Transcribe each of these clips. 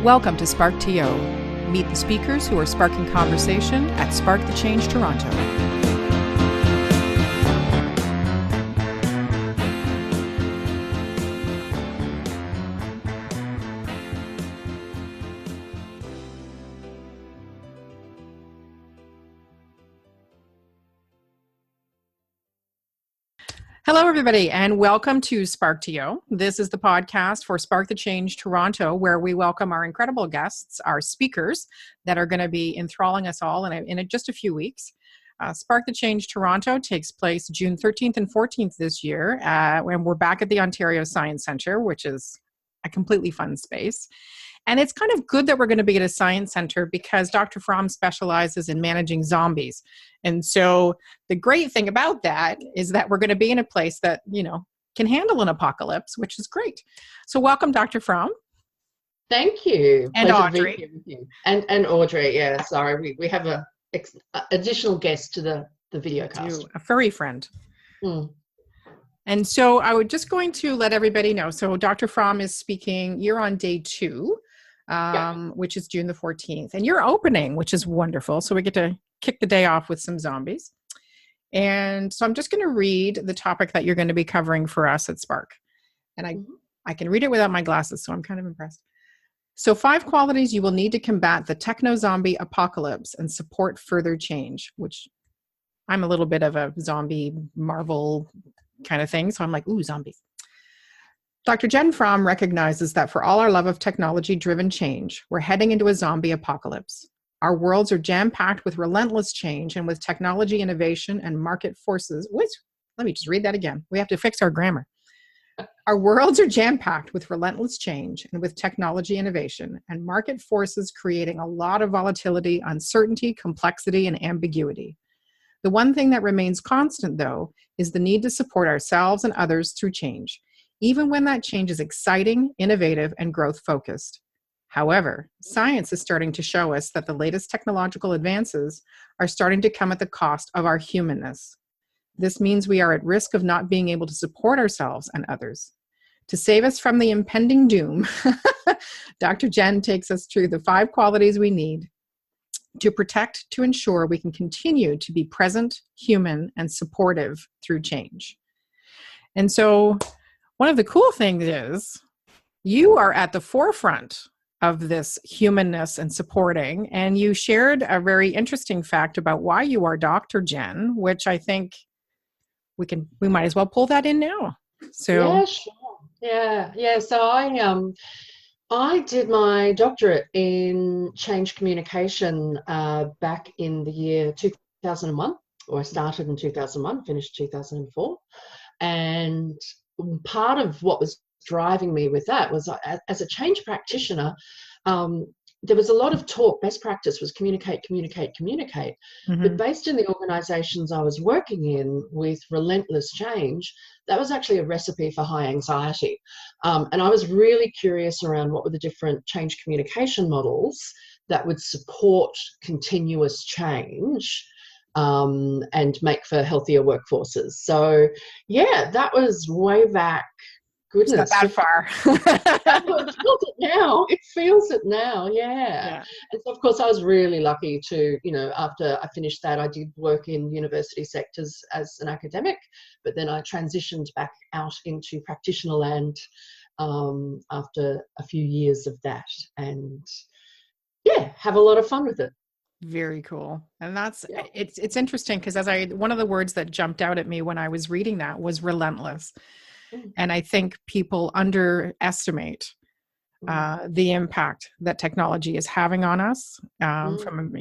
Welcome to SparkTO. Meet the speakers who are sparking conversation at Spark the Change Toronto. Hello, everybody, and welcome to SparkTO. This is the podcast for Spark the Change Toronto, where we welcome our incredible guests, our speakers that are going to be enthralling us all in just a few weeks. Spark the Change Toronto takes place June 13th and 14th this year, when we're back at the Ontario Science Centre, which is a completely fun space. And it's kind of good that we're going to be at a science center because Dr. Frahm specializes in managing zombies. And so the great thing about that is that we're going to be in a place that, can handle an apocalypse, which is great. So welcome, Dr. Frahm. Thank you. And Pleasure Audrey. to be here with you. And Audrey, yeah, sorry. We have a additional guest to the video cast. A furry friend. Mm. And so I was just going to let everybody know. So Dr. Frahm is speaking. You're on day 2. Which is June the 14th. And you're opening, which is wonderful. So we get to kick the day off with some zombies. And so I'm just going to read the topic that you're going to be covering for us at Spark. And I can read it without my glasses, so I'm kind of impressed. So 5 qualities you will need to combat the techno-zombie apocalypse and support further change, which I'm a little bit of a zombie Marvel kind of thing. So I'm like, ooh, zombies. Dr. Jen Frahm recognizes that for all our love of technology-driven change, we're heading into a zombie apocalypse. Our worlds are jam-packed with relentless change and with technology innovation and market forces. Let me just read that again. We have to fix our grammar. Our worlds are jam-packed with relentless change and with technology innovation and market forces creating a lot of volatility, uncertainty, complexity, and ambiguity. The one thing that remains constant, though, is the need to support ourselves and others through change, even when that change is exciting, innovative, and growth-focused. However, science is starting to show us that the latest technological advances are starting to come at the cost of our humanness. This means we are at risk of not being able to support ourselves and others. To save us from the impending doom, Dr. Jen takes us through the 5 qualities we need to protect, to ensure we can continue to be present, human, and supportive through change. And so, one of the cool things is you are at the forefront of this humanness and supporting, and you shared a very interesting fact about why you are Dr. Jen, which I think we might as well pull that in now. So yeah, sure. Yeah. So I did my doctorate in change communication back in the year 2001, or I started in 2001, finished 2004, and part of what was driving me with that was as a change practitioner, there was a lot of talk. Best practice was communicate. Mm-hmm. But based in the organizations I was working in with relentless change, that was actually a recipe for high anxiety. And I was really curious around what were the different change communication models that would support continuous change and make for healthier workforces. So, yeah, that was way back. Goodness, it's not that far. It feels it now, yeah. And so, of course, I was really lucky to, after I finished that, I did work in university sectors as an academic, but then I transitioned back out into practitioner land after a few years of that, and have a lot of fun with it. Very cool. And it's interesting because one of the words that jumped out at me when I was reading that was relentless. And I think people underestimate the impact that technology is having on us. From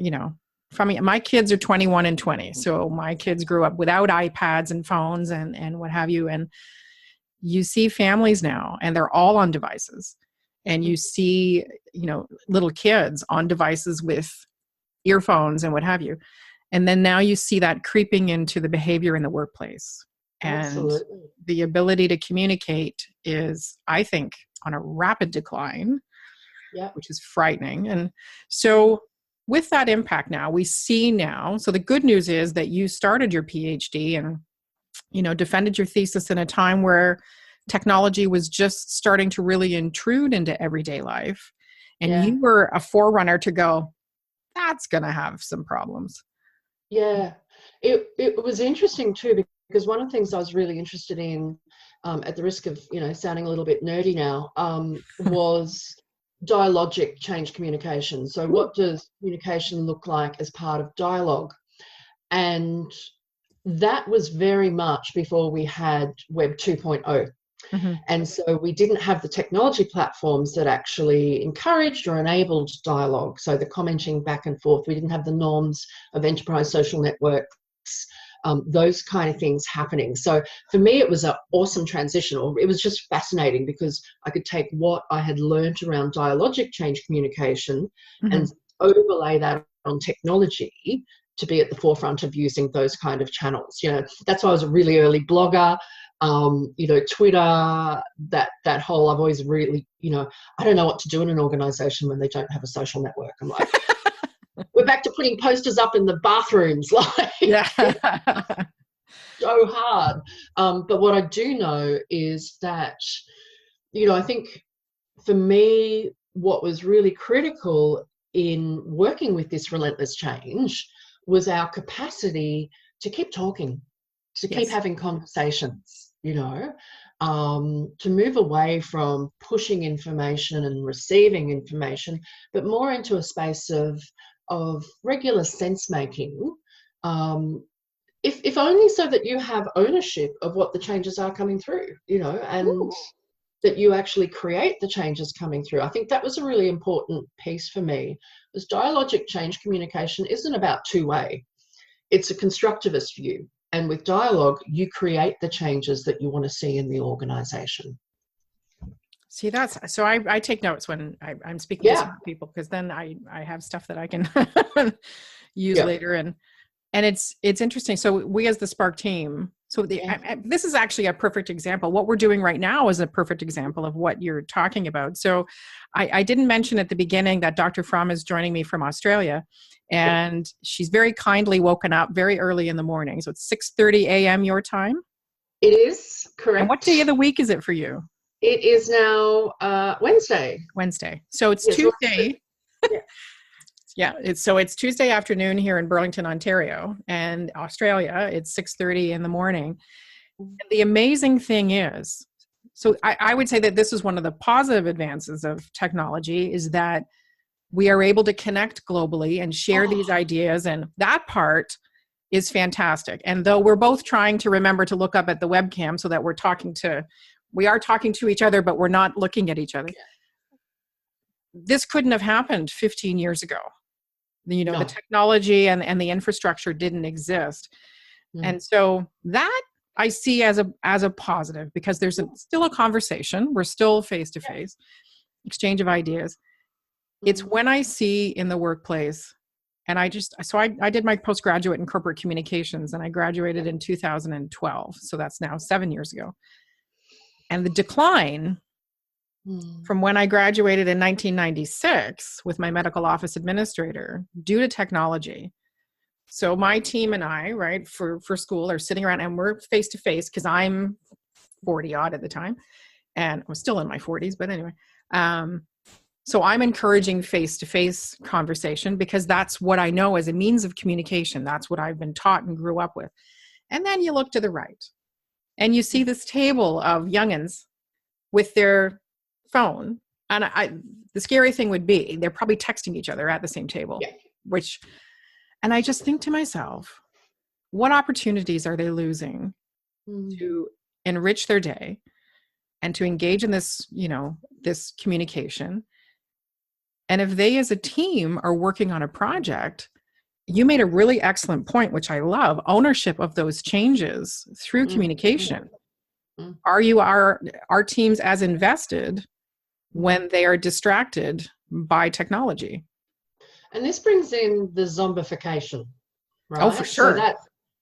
my kids are 21 and 20. So my kids grew up without iPads and phones and what have you. And you see families now and they're all on devices. And you see, little kids on devices with earphones and what have you. And then now you see that creeping into the behavior in the workplace. And Absolutely. The ability to communicate is, I think, on a rapid decline, which is frightening. And so with that impact now, we see now, so the good news is that you started your PhD and, defended your thesis in a time where technology was just starting to really intrude into everyday life. And you were a forerunner to go, that's going to have some problems. Yeah, it was interesting too, because one of the things I was really interested in, at the risk of sounding a little bit nerdy now, was dialogic change communication. So what does communication look like as part of dialogue? And that was very much before we had Web 2.0. Mm-hmm. And so we didn't have the technology platforms that actually encouraged or enabled dialogue. So the commenting back and forth, we didn't have the norms of enterprise social networks, those kind of things happening. So for me, it was an awesome transition. It was just fascinating because I could take what I had learned around dialogic change communication and overlay that on technology to be at the forefront of using those kind of channels. That's why I was a really early blogger. Twitter, that whole, I've always really, I don't know what to do in an organization when they don't have a social network. I'm like, we're back to putting posters up in the bathrooms, like, so hard. But what I do know is that, I think for me, what was really critical in working with this relentless change was our capacity to keep talking, to keep having conversations, to move away from pushing information and receiving information, but more into a space of regular sense making, if only so that you have ownership of what the changes are coming through, and that you actually create the changes coming through. I think that was a really important piece for me, was dialogic change communication isn't about two-way. It's a constructivist view. And with dialogue, you create the changes that you want to see in the organization. See, so I take notes when I'm speaking to people, because then I have stuff that I can use later. And it's interesting. So we as the Spark team, this is actually a perfect example. What we're doing right now is a perfect example of what you're talking about. So I didn't mention at the beginning that Dr. Frahm is joining me from Australia, and she's very kindly woken up very early in the morning. So it's 6:30 a.m. your time? It is, correct. And what day of the week is it for you? It is now Wednesday. So it's Tuesday. It's Tuesday afternoon here in Burlington, Ontario, and Australia, it's 6:30 in the morning. And the amazing thing is, so I would say that this is one of the positive advances of technology, is that we are able to connect globally and share these ideas, and that part is fantastic. And though we're both trying to remember to look up at the webcam so that we are talking to each other, but we're not looking at each other. This couldn't have happened 15 years ago. The technology and the infrastructure didn't exist. And so that I see as a positive, because there's still a conversation. We're still face-to-face, exchange of ideas. It's when I see in the workplace, and I did my postgraduate in corporate communications, and I graduated in 2012. So that's now 7 years ago. And the decline from when I graduated in 1996 with my medical office administrator due to technology. So my team and I, right, for school are sitting around, and we're face to face, because I'm 40 odd at the time, and I'm still in my 40s, but anyway. So I'm encouraging face-to-face conversation, because that's what I know as a means of communication. That's what I've been taught and grew up with. And then you look to the right, and you see this table of youngins with their phone. And the scary thing would be they're probably texting each other at the same table, and I just think to myself, what opportunities are they losing to enrich their day and to engage in this, this communication? And if they as a team are working on a project, you made a really excellent point, which I love, ownership of those changes through communication. Are our teams as invested when they are distracted by technology? And this brings in the zombification, right? Oh, for sure. So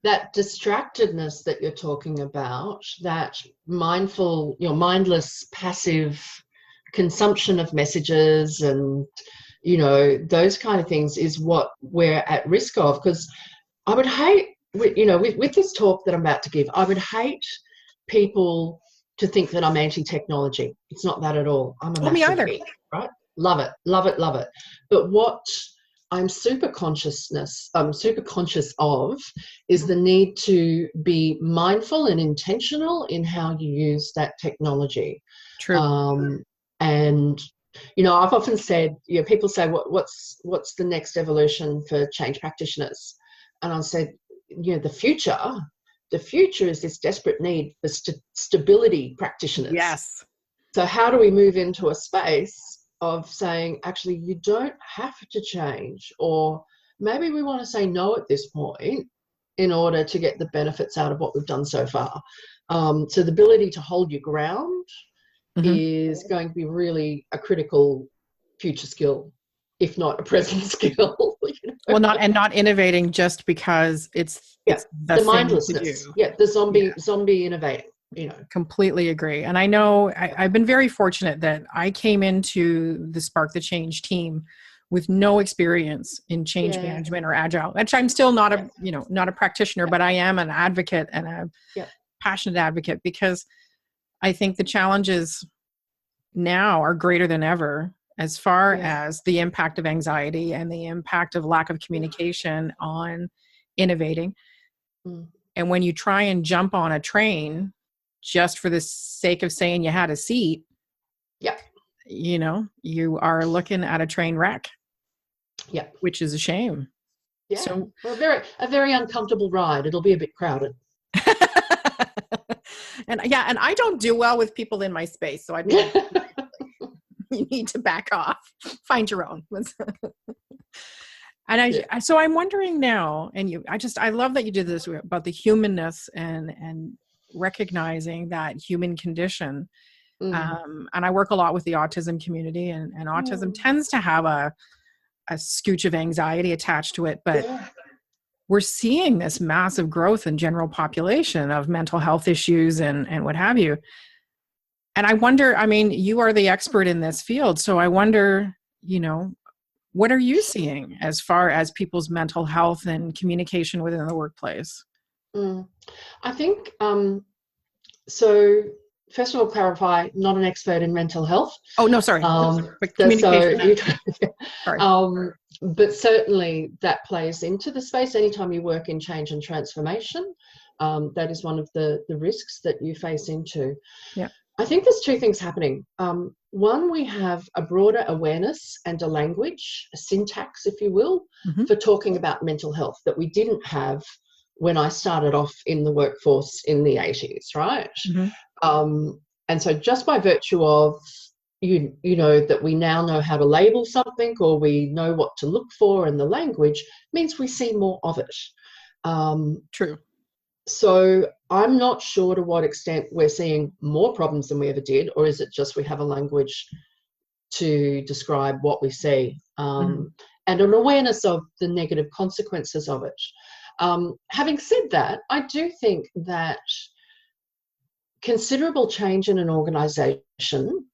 that distractedness that you're talking about, that mindless, passive consumption of messages and, those kind of things is what we're at risk of. Because I would hate, with this talk that I'm about to give, I would hate people to think that I'm anti-technology. It's not that at all. I'm a massive geek, right? Love it, love it, love it. But what I'm super conscious of is the need to be mindful and intentional in how you use that technology. True. And I've often said, people say, what's the next evolution for change practitioners? And I said, the future is this desperate need for stability practitioners. Yes. So how do we move into a space of saying, actually, you don't have to change, or maybe we want to say no at this point in order to get the benefits out of what we've done so far. So the ability to hold your ground is going to be really a critical future skill, if not a present skill. Well, not innovating just because it's the mindlessness. The zombie innovating. Completely agree. And I know I've been very fortunate that I came into the Spark the Change team with no experience in change management or agile, which I'm still not a practitioner, but I am an advocate and a passionate advocate, because I think the challenges now are greater than ever as far as the impact of anxiety and the impact of lack of communication on innovating. And when you try and jump on a train just for the sake of saying you had a seat, you are looking at a train wreck, which is a shame. So a very uncomfortable ride. It'll be a bit crowded. And I don't do well with people in my space, so I'd be like, you need to back off, find your own. And so I'm wondering now, and I love that you did this about the humanness and recognizing that human condition. And I work a lot with the autism community, and autism tends to have a scooch of anxiety attached to it, but we're seeing this massive growth in general population of mental health issues and what have you. And I wonder, you are the expert in this field, so I wonder, what are you seeing as far as people's mental health and communication within the workplace? I think, so first of all, clarify, not an expert in mental health. Oh, no, sorry. But communication. Sorry. But certainly that plays into the space. Anytime you work in change and transformation, that is one of the risks that you face into. Yeah. I think there's two things happening. One, we have a broader awareness and a language, a syntax, if you will, for talking about mental health that we didn't have when I started off in the workforce in the 80s, right? And so just by virtue of, that we now know how to label something, or we know what to look for in the language, means we see more of it. True. So I'm not sure to what extent we're seeing more problems than we ever did, or is it just we have a language to describe what we see, and an awareness of the negative consequences of it. Having said that, I do think that considerable change in an organisation,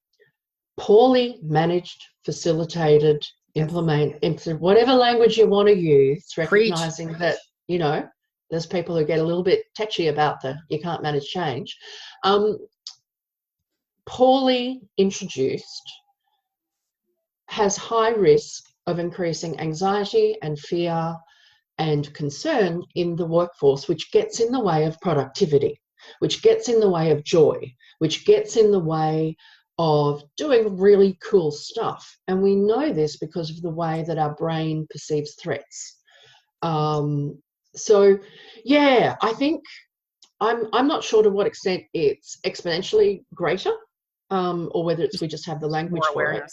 poorly managed, facilitated, implemented, whatever language you want to use, recognising that, there's people who get a little bit tetchy about you can't manage change. Poorly introduced has high risk of increasing anxiety and fear and concern in the workforce, which gets in the way of productivity, which gets in the way of joy, which gets in the way of doing really cool stuff. And we know this because of the way that our brain perceives threats. So, I think I'm not sure to what extent it's exponentially greater, or whether we just have the language for it.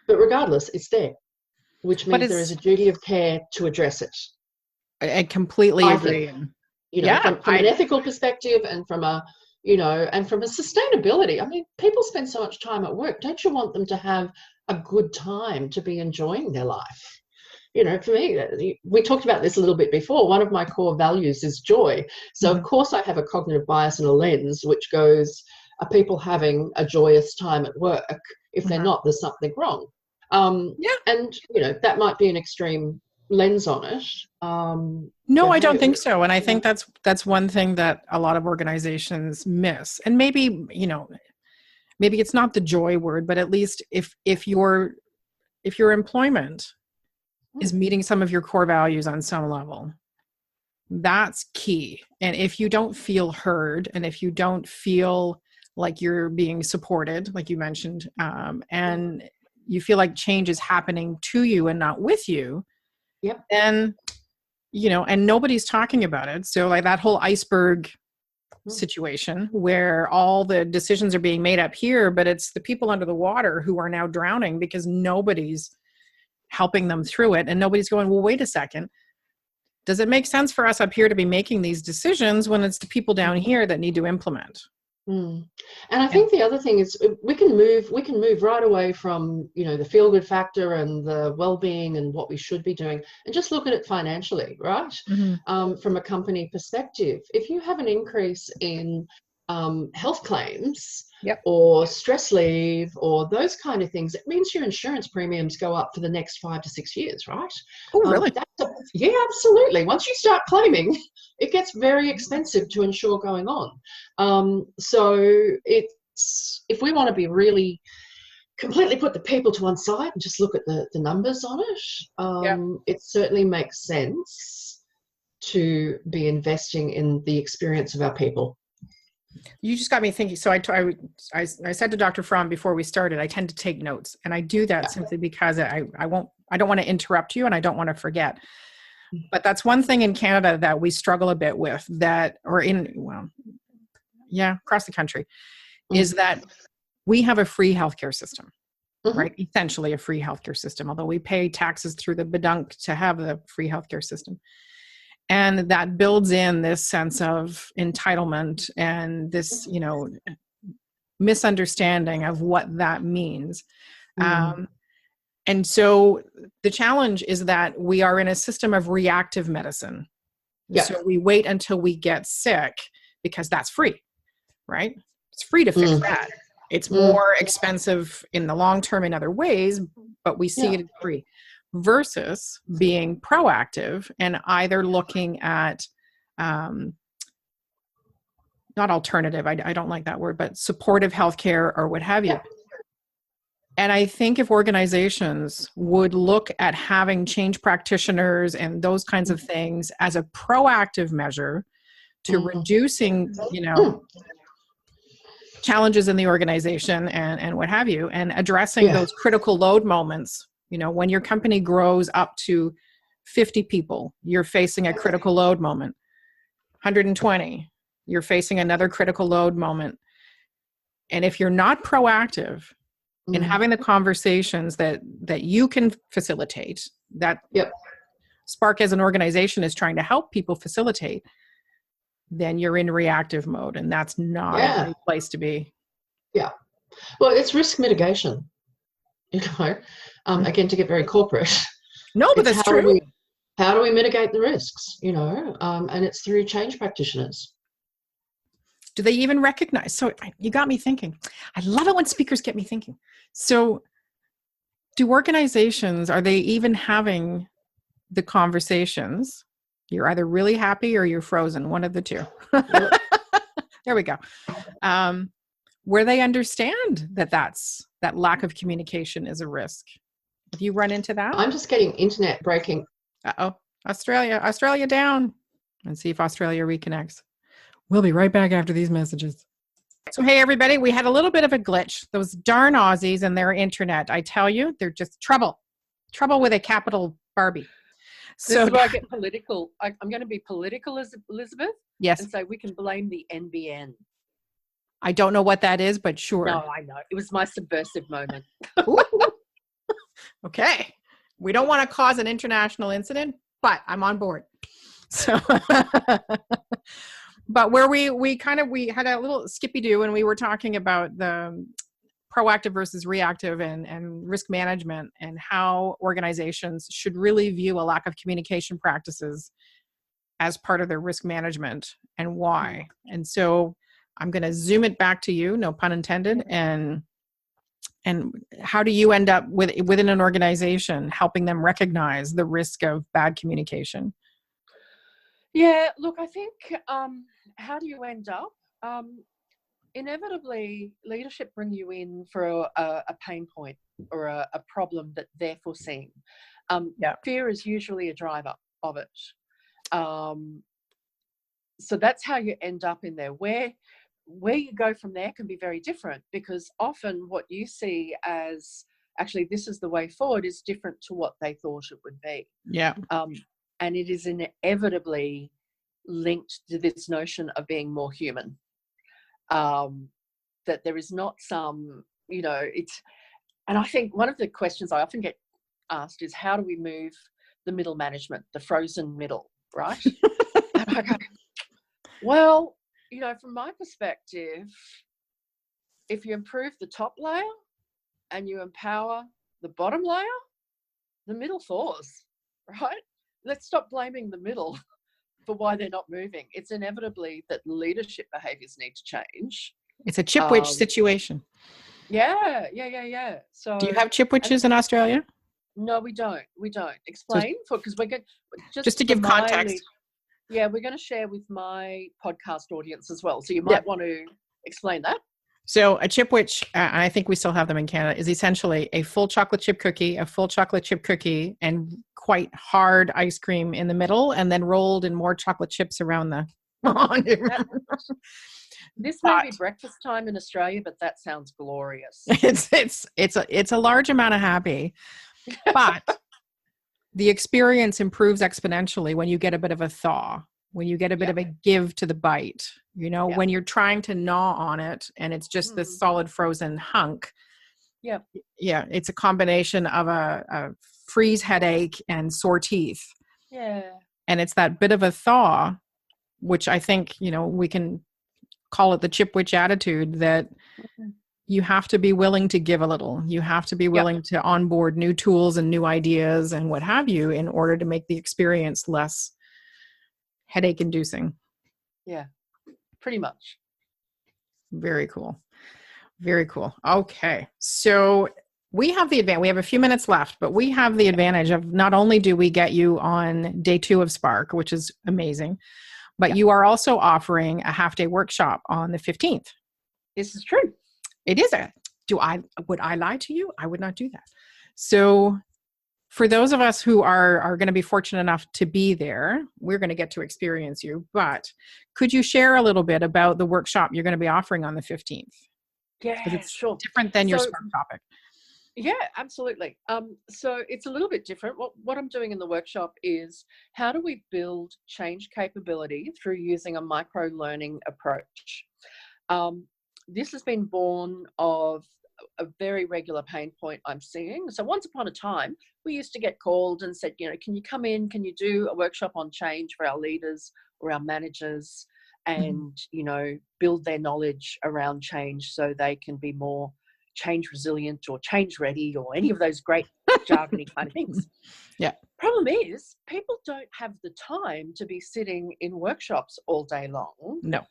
But regardless, it's there, which means there is a duty of care to address it. I completely agree. From an ethical perspective, and from a sustainability. People spend so much time at work. Don't you want them to have a good time, to be enjoying their life? For me, we talked about this a little bit before. One of my core values is joy. So, of course, I have a cognitive bias and a lens which goes, are people having a joyous time at work? If they're not, there's something wrong. And, that might be an extreme lens on it. No, I don't think so. And I think that's one thing that a lot of organizations miss. And maybe it's not the joy word, but at least if you're if your employment is Mm. meeting some of your core values on some level, that's key. And if you don't feel heard, and if you don't feel like you're being supported, like you mentioned, and you feel like change is happening to you and not with you, Yep. then, and nobody's talking about it. So like that whole iceberg situation where all the decisions are being made up here, but it's the people under the water who are now drowning because nobody's helping them through it. And nobody's going, well, wait a second. Does it make sense for us up here to be making these decisions when it's the people down here that need to implement? Mm. And I think the other thing is we can move right away from, the feel good factor and the well-being and what we should be doing, and just look at it financially, right? From a company perspective, if you have an increase in health claims, Yep. or stress leave or those kind of things, it means your insurance premiums go up for the next 5 to 6 years, right? Oh, really? Yeah, absolutely. Once you start claiming, it gets very expensive to insure going on. So if we want to be really completely put the people to one side and just look at the numbers on it, it certainly makes sense to be investing in the experience of our people. You just got me thinking. So I said to Dr. Frahm before we started, I tend to take notes, and I do that simply because I don't want to interrupt you and I don't want to forget. But that's one thing in Canada that we struggle a bit with, across the country, is that we have a free healthcare system, right? Essentially a free healthcare system, although we pay taxes through the badunk to have the free healthcare system. And that builds in this sense of entitlement and this, misunderstanding of what that means. And so the challenge is that we are in a system of reactive medicine. So we wait until we get sick because that's free, right? It's free to fix that. It's more expensive in the long term in other ways, but we see it as free. Versus being proactive and either looking at, not alternative, I don't like that word, but supportive healthcare or what have you. And I think if organizations would look at having change practitioners and those kinds of things as a proactive measure to reducing, challenges in the organization and what have you, and addressing those critical load moments. When your company grows up to 50 people, you're facing a critical load moment. 120, you're facing another critical load moment. And if you're not proactive in having the conversations that you can facilitate, that Spark as an organization is trying to help people facilitate, then you're in reactive mode, and that's not a great place to be. Yeah. Well, it's risk mitigation. Again, to get very corporate. No, but that's true. How do we mitigate the risks? And it's through change practitioners. Do they even recognize? So you got me thinking. I love it when speakers get me thinking. So do organizations, are they even having the conversations? You're either really happy or you're frozen, one of the two. There we go. Where they understand that lack of communication is a risk. Have you run into that? I'm just getting internet breaking. Uh-oh. Australia down. And see if Australia reconnects. We'll be right back after these messages. So, hey, everybody, we had a little bit of a glitch. Those darn Aussies and their internet, I tell you, they're just trouble. Trouble with a capital Barbie. So this is where I get political. I'm going to be political, Elizabeth. Yes. And say we can blame the NBN. I don't know what that is, but sure. No, I know. It was my subversive moment. Okay. We don't want to cause an international incident, but I'm on board. So, but where we had a little skippy-doo and we were talking about the proactive versus reactive and risk management and how organizations should really view a lack of communication practices as part of their risk management and why. And so I'm going to zoom it back to you, no pun intended, and how do you end up within an organization helping them recognize the risk of bad communication? Yeah, look, I think how do you end up? inevitably leadership bring you in for a pain point or a problem that they're foreseeing. Fear is usually a driver of it. So that's how you end up in there. Where you go from there can be very different, because often what you see as actually this is the way forward is different to what they thought it would be. Yeah. And it is inevitably linked to this notion of being more human. That there is not some, and I think one of the questions I often get asked is, how do we move the middle management, the frozen middle, right? And I go, well, from my perspective, if you improve the top layer and you empower the bottom layer, the middle thaws, right? Let's stop blaming the middle for why they're not moving. It's inevitably that leadership behaviors need to change. It's a Chipwich situation. Yeah. So, do you have Chipwiches in Australia? No, we don't. Explain, because we're going just to give context. We're going to share with my podcast audience as well. So you might want to explain that. So a Chipwich, I think we still have them in Canada, is essentially a full chocolate chip cookie, and quite hard ice cream in the middle, and then rolled in more chocolate chips around the. This may be breakfast time in Australia, but that sounds glorious. It's a large amount of happy, but the experience improves exponentially when you get a bit of a thaw, when you get a bit of a give to the bite, when you're trying to gnaw on it and it's just this solid frozen hunk. Yeah, it's a combination of a freeze headache and sore teeth. Yeah. And it's that bit of a thaw, which I think, we can call it the Chipwich attitude, that you have to be willing to give a little. You have to be willing to onboard new tools and new ideas and what have you in order to make the experience less headache inducing. Yeah, pretty much. Very cool. Very cool. Okay. So we have the advantage. We have a few minutes left, but we have the advantage of not only do we get you on day 2 of Spark, which is amazing, but you are also offering a half-day workshop on the 15th. This is true. It is. Would I lie to you? I would not do that. So for those of us who are going to be fortunate enough to be there, we're going to get to experience you. But could you share a little bit about the workshop you're going to be offering on the 15th? Yeah, it's sure. different than your Spark topic. Yeah, absolutely. So it's a little bit different. What I'm doing in the workshop is, how do we build change capability through using a micro-learning approach? This has been born of a very regular pain point I'm seeing. So once upon a time, we used to get called and said, can you come in? Can you do a workshop on change for our leaders or our managers, and, build their knowledge around change so they can be more change resilient or change ready or any of those great jargony kind of things. Yeah. Problem is, people don't have the time to be sitting in workshops all day long. No.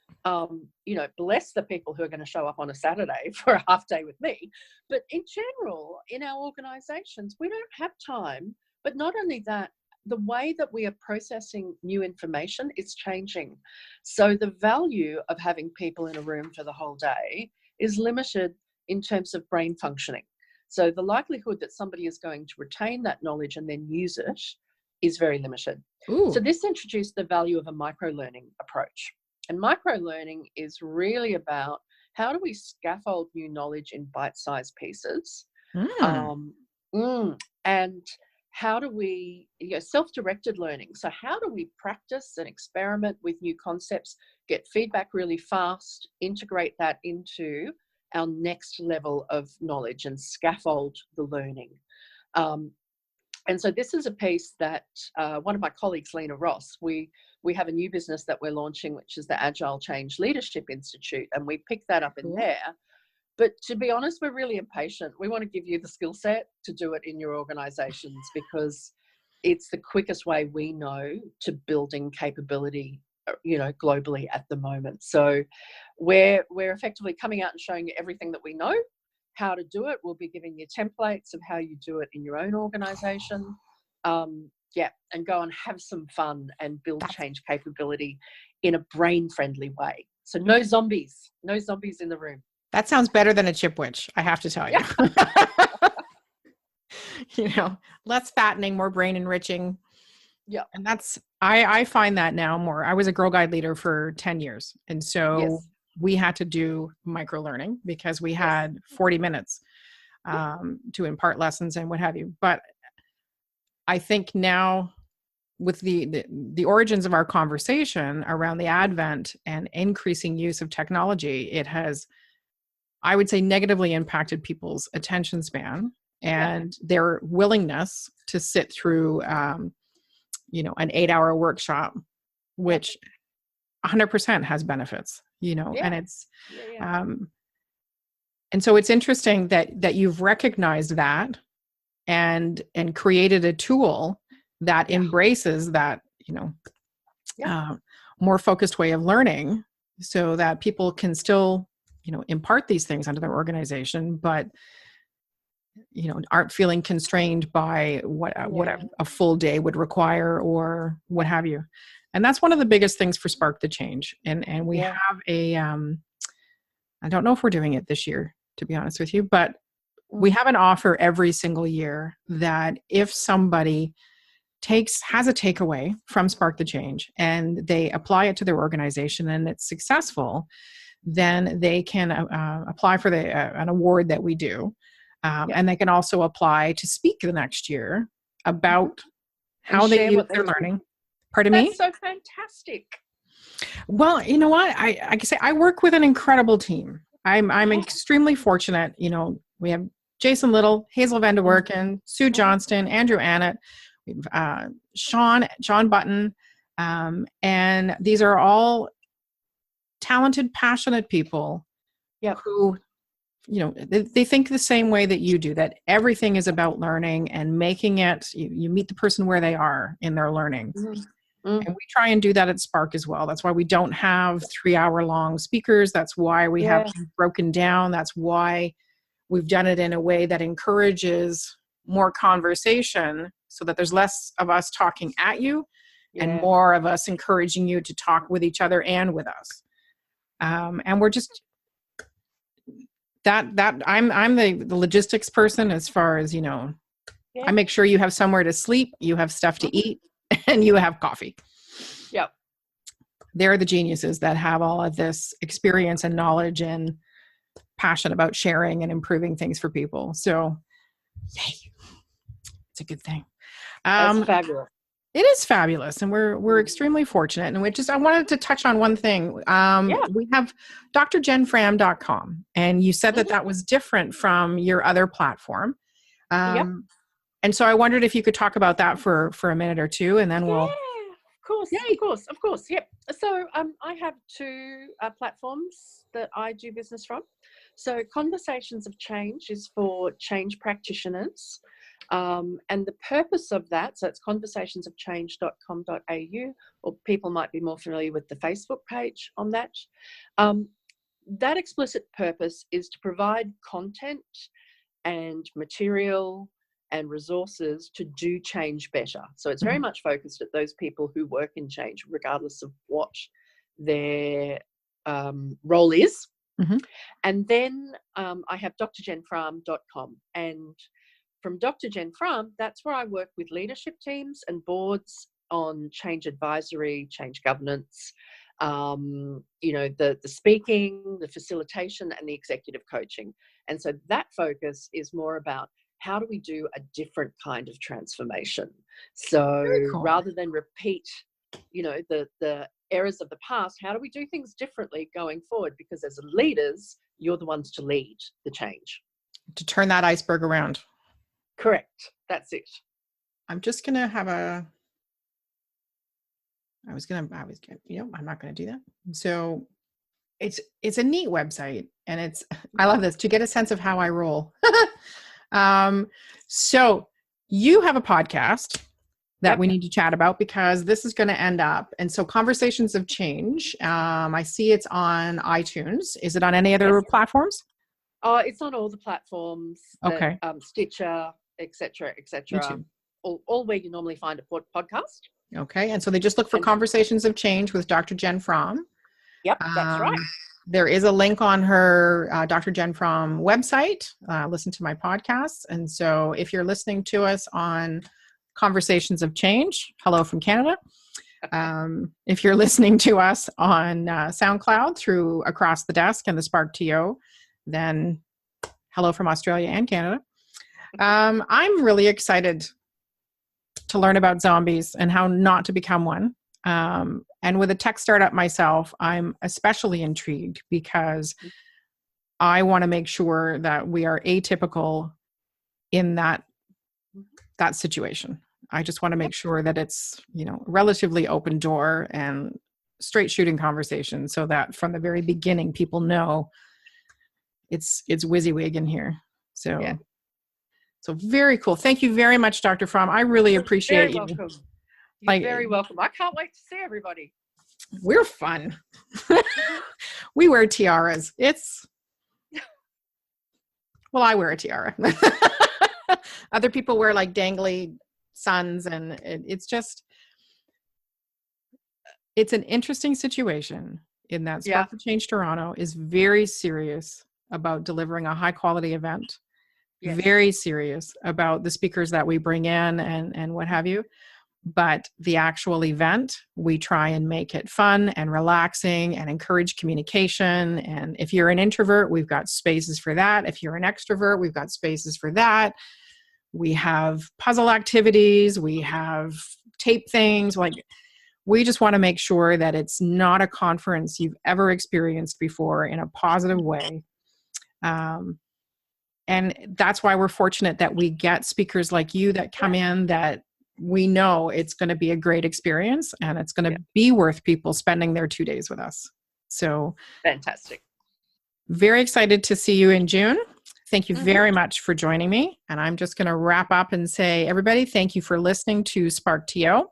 Bless the people who are going to show up on a Saturday for a half day with me. But in general, in our organizations, we don't have time. But not only that, the way that we are processing new information is changing. So the value of having people in a room for the whole day is limited in terms of brain functioning. So the likelihood that somebody is going to retain that knowledge and then use it is very limited. Ooh. So this introduced the value of a micro-learning approach. And micro-learning is really about, how do we scaffold new knowledge in bite-sized pieces? And how do we, self-directed learning. So how do we practice and experiment with new concepts, get feedback really fast, integrate that into our next level of knowledge and scaffold the learning. And so this is a piece that one of my colleagues, Lena Ross, we have a new business that we're launching, which is the Agile Change Leadership Institute, and we picked that up in there. But to be honest, we're really impatient. We want to give you the skill set to do it in your organizations, because it's the quickest way we know to building capability, globally at the moment. So we're effectively coming out and showing you everything that we know, how to do it. We'll be giving you templates of how you do it in your own organization. And go and have some fun and build change capability in a brain-friendly way. So no zombies in the room. That sounds better than a Chipwich, I have to tell you. Less fattening, more brain enriching. Yeah. And I find that now more. I was a Girl Guide leader for 10 years. And so we had to do micro learning because we had 40 minutes to impart lessons and what have you. But I think now with the origins of our conversation around the advent and increasing use of technology, it has, I would say, negatively impacted people's attention span and their willingness to sit through, an 8-hour workshop, which 100% has benefits, and it's, and so it's interesting that you've recognized that and created a tool that embraces that, more focused way of learning so that people can still, impart these things under their organization, but, aren't feeling constrained by what a full day would require or what have you. And that's one of the biggest things for Spark the Change. And we have I don't know if we're doing it this year, to be honest with you, but we have an offer every single year that if somebody has a takeaway from Spark the Change and they apply it to their organization and it's successful, then they can apply for an award that we do. And they can also apply to speak the next year about how they use their learning. Pardon me? That's so fantastic. Well, you know what? I can say I work with an incredible team. I'm extremely fortunate. We have Jason Little, Hazel Van de Werken, Sue Johnston, Andrew Annett, John Button, and these are all talented, passionate people who, they think the same way that you do, that everything is about learning and making it, you meet the person where they are in their learning. And we try and do that at Spark as well. That's why we don't have 3-hour-long speakers. That's why we have things broken down. That's why we've done it in a way that encourages more conversation so that there's less of us talking at you and more of us encouraging you to talk with each other and with us. And we're just that I'm the logistics person as far as, I make sure you have somewhere to sleep, you have stuff to eat, and you have coffee. Yep. They're the geniuses that have all of this experience and knowledge and passion about sharing and improving things for people. So, yay. It's a good thing. That's fabulous. It is fabulous, and we're extremely fortunate. And I wanted to touch on one thing. We have drjenfrahm.com, and you said that was different from your other platform. And so I wondered if you could talk about that for a minute or two, and then we'll. Of course. Yep. So I have two platforms that I do business from. So Conversations of Change is for change practitioners. And the purpose of that, so it's conversationsofchange.com.au, or people might be more familiar with the Facebook page on that. That explicit purpose is to provide content and material and resources to do change better. So it's very much focused at those people who work in change, regardless of what their role is. And then I have drjenfrahm.com, and from Dr. Jen Frahm, that's where I work with leadership teams and boards on change advisory, change governance, the speaking, the facilitation, and the executive coaching. And so that focus is more about how do we do a different kind of transformation? So rather than repeat, the errors of the past, how do we do things differently going forward? Because as leaders, you're the ones to lead the change. To turn that iceberg around. Correct. That's it. I'm just going to have I'm not going to do that. So it's a neat website, and I love this to get a sense of how I roll. So you have a podcast that we need to chat about because this is going to end up. And so Conversations of Change, I see it's on iTunes. Is it on any other platforms? Oh, it's on all the platforms. Okay. Stitcher, etc. All where you normally find a podcast. Okay. And so they just look for Conversations of Change with Dr. Jen Frahm. Yep, that's right. There is a link on her Dr. Jen Frahm website. Listen to my podcasts. And so if you're listening to us on Conversations of Change, hello from Canada. If you're listening to us on SoundCloud through Across the Desk and the SparkTO, then hello from Australia and Canada. I'm really excited to learn about zombies and how not to become one. And with a tech startup myself, I'm especially intrigued because I want to make sure that we are atypical in that situation. I just want to make sure that it's, relatively open door and straight shooting conversation so that from the very beginning, people know it's WYSIWYG in here. So, So very cool. Thank you very much, Dr. Frahm. I really appreciate you. Welcome. You're very welcome. I can't wait to see everybody. We're fun. We wear tiaras. I wear a tiara. Other people wear like dangly suns, and it's an interesting situation in that SparkTO Change Toronto is very serious about delivering a high quality event. Yes. Very serious about the speakers that we bring in and what have you. But the actual event, we try and make it fun and relaxing and encourage communication. And if you're an introvert, we've got spaces for that. If you're an extrovert, we've got spaces for that. We have puzzle activities. We have tape things. We just want to make sure that it's not a conference you've ever experienced before in a positive way. And that's why we're fortunate that we get speakers like you that come in that we know it's going to be a great experience and it's going to be worth people spending their 2 days with us. So fantastic. Very excited to see you in June. Thank you very much for joining me. And I'm just going to wrap up and say, everybody, thank you for listening to SparkTO.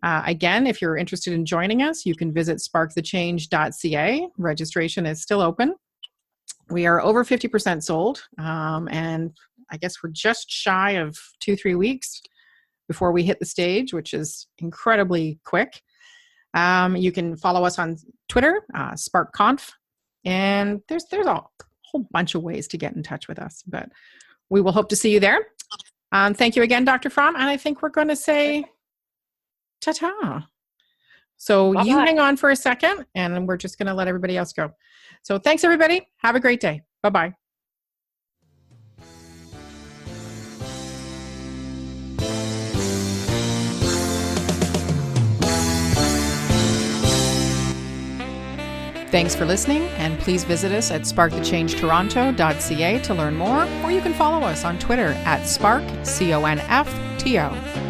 Again, if you're interested in joining us, you can visit sparktochange.ca. Registration is still open. We are over 50% sold. And I guess we're just shy of 2-3 weeks before we hit the stage, which is incredibly quick. You can follow us on Twitter, SparkConf, and there's a whole bunch of ways to get in touch with us, but we will hope to see you there. Thank you again, Dr. Frahm, and I think we're going to say ta-ta. So Bye-bye. You hang on for a second, and we're just going to let everybody else go. So thanks, everybody. Have a great day. Bye-bye. Thanks for listening, and please visit us at sparktochange.toronto.ca to learn more, or you can follow us on Twitter at SparkConfTO.